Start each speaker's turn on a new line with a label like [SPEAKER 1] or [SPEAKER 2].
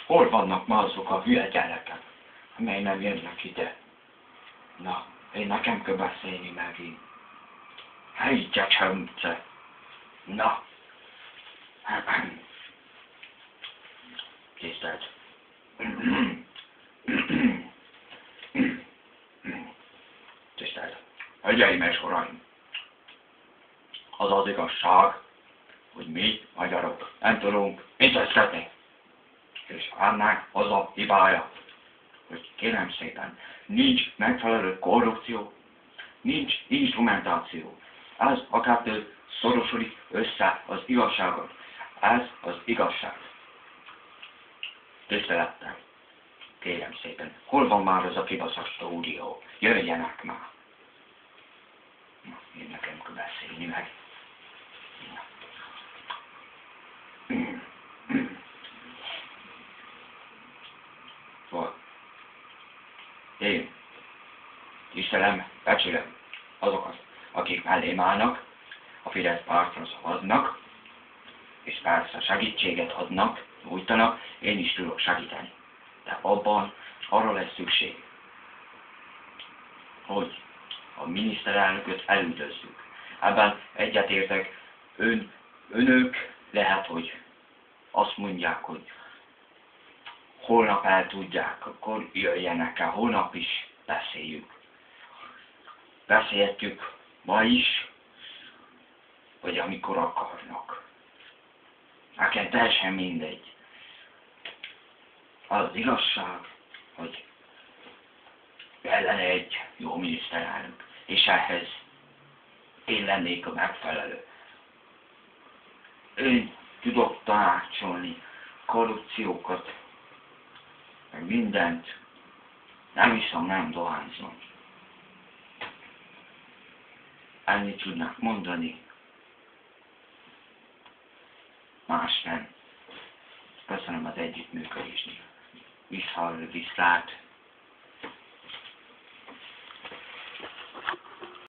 [SPEAKER 1] Hol vannak ma azok a hülye gyerekek, amely nem jönnek ide? Na, én nekem kell beszélni megint. Helyítja csömce. Na. Tisztelt. Tisztelt. Hölgyeim és uraim. Az az igazság, hogy mi, magyarok, nem tudunk intézkedni. És ennek az a hibája, hogy kérem szépen, nincs megfelelő korrupció, nincs instrumentáció. Ez a kettő szorosodik össze az igazságot. Ez az igazság. Tisztelettel. Kérem szépen, hol van már az a kibaszott stúdió? Jöjjenek már. Na, én nekem kell beszélni meg. Én tisztelem, becsülöm azokat, akik mellém állnak, a Fidesz pártra szavaznak, és persze segítséget adnak, nyújtanak, én is tudok segíteni. De abban arra lesz szükség, hogy a miniszterelnököt elüldözzük. Ebben egyetértek, önök lehet, hogy azt mondják, hogy holnap el tudják, akkor jöjjenek el, holnap is beszéljük. Beszéltük ma is, vagy amikor akarnak. Nekem teljesen mindegy. Az igazság, hogy kellene egy jó miniszterelnök, és ehhez én lennék a megfelelő. Én tudok tanácsolni korrupciókat, meg mindent, nem iszom, nem dohányzom. Ennyit tudnak mondani, más nem. Köszönöm az együttműködést. Viszlát.